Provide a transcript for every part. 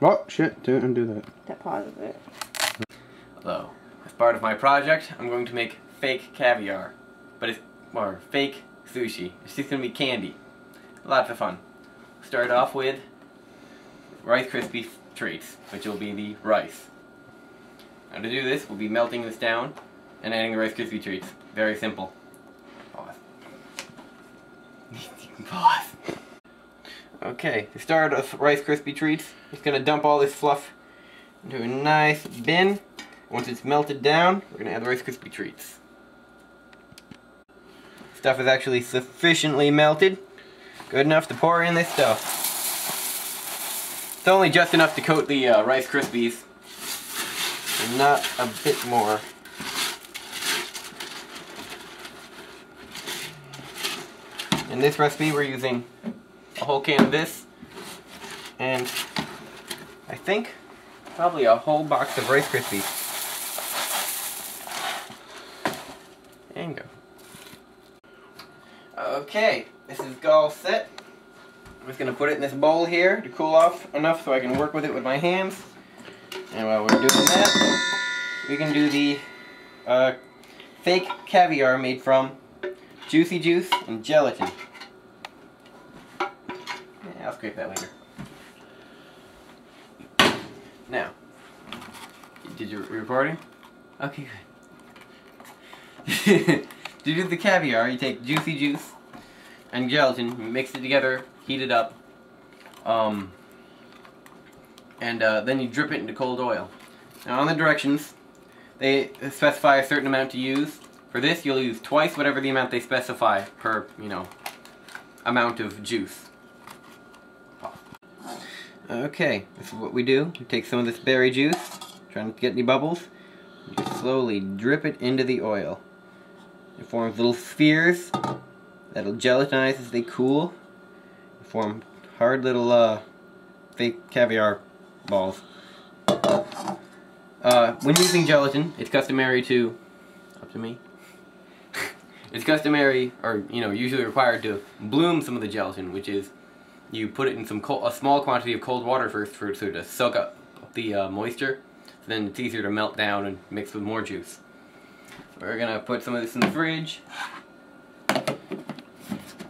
Oh, shit, undo that. That pauses it. Hello. As part of my project, I'm going to make fake caviar. Or fake sushi. It's just going to be candy. Lots of fun. Start off with Rice Krispie treats, which will be the rice. Now to do this, we'll be melting this down and adding the Rice Krispie treats. Very simple. Pause. Pause. Okay, to start with Rice Krispie treats, just going to dump all this fluff into a nice bin. Once it's melted down, we're going to add the Rice Krispie treats. Stuff is actually sufficiently melted. Good enough to pour in this stuff. It's only just enough to coat the Rice Krispies, and not a bit more. In this recipe we're using a whole can of this, and I think probably a whole box of Rice Krispies. And go. Okay, this is all set. I'm just going to put it in this bowl here to cool off enough so I can work with it with my hands. And while we're doing that, we can do the fake caviar made from juicy juice and gelatin. Yeah, I'll scrape that later. Now, did you recording? Okay, good. To do the caviar, you take juicy juice and gelatin, mix it together, heat it up, and then you drip it into cold oil. Now on the directions, they specify a certain amount to use. For this, you'll use twice whatever the amount they specify per, amount of juice. Okay, this is what we do. We take some of this berry juice, trying not to get any bubbles, and just slowly drip it into the oil. It forms little spheres that'll gelatinize as they cool. They form hard little fake caviar balls. When using gelatin, it's customary to, up to me, it's customary, or usually required to bloom some of the gelatin, which is you put it in a small quantity of cold water first for it to soak up the moisture. So then it's easier to melt down and mix with more juice. We're gonna put some of this in the fridge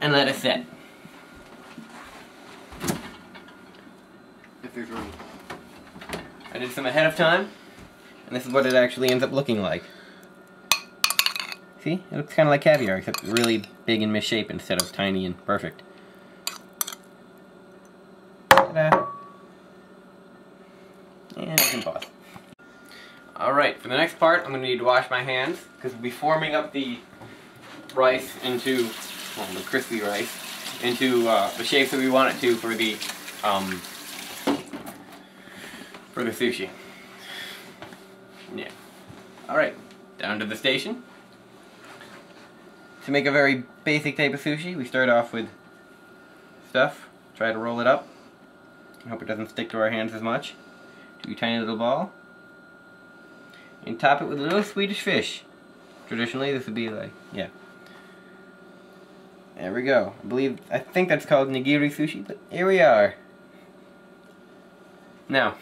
and let it set. If there's room. I did some ahead of time, and this is what it actually ends up looking like. See? It looks kind of like caviar, except really big and misshapen instead of tiny and perfect. Ta-da! And I can pause. Alright, for the next part, I'm going to need to wash my hands, because we'll be forming up the rice into, well, the crispy rice, into the shapes that we want it to for the sushi. Yeah. Alright, down to the station. To make a very basic type of sushi, we start off with stuff, try to roll it up. I hope it doesn't stick to our hands as much. Do a tiny little ball. And top it with a little Swedish fish. Traditionally, this would be like, yeah. There we go. I think that's called nigiri sushi, but here we are. Now,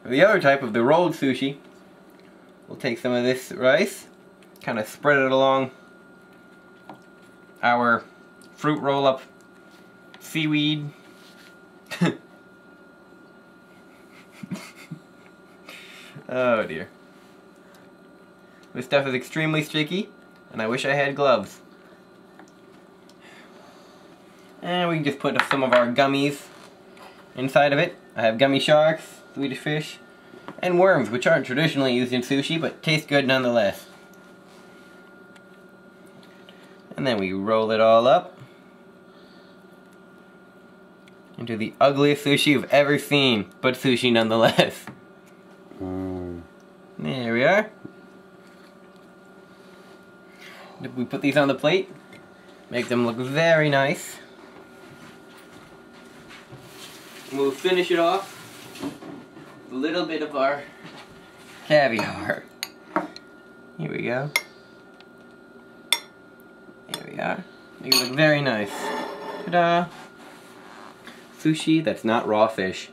for the other type of the rolled sushi, we'll take some of this rice, kind of spread it along our fruit roll-up seaweed. Oh dear. This stuff is extremely sticky, and I wish I had gloves. And we can just put some of our gummies inside of it. I have gummy sharks, Swedish fish, and worms, which aren't traditionally used in sushi, but taste good nonetheless. And then we roll it all up into the ugliest sushi you've ever seen, but sushi nonetheless. There we are. We put these on the plate, make them look very nice. And we'll finish it off with a little bit of our caviar. Here we go. There we are. Make it look very nice. Ta-da! sushi that's not raw fish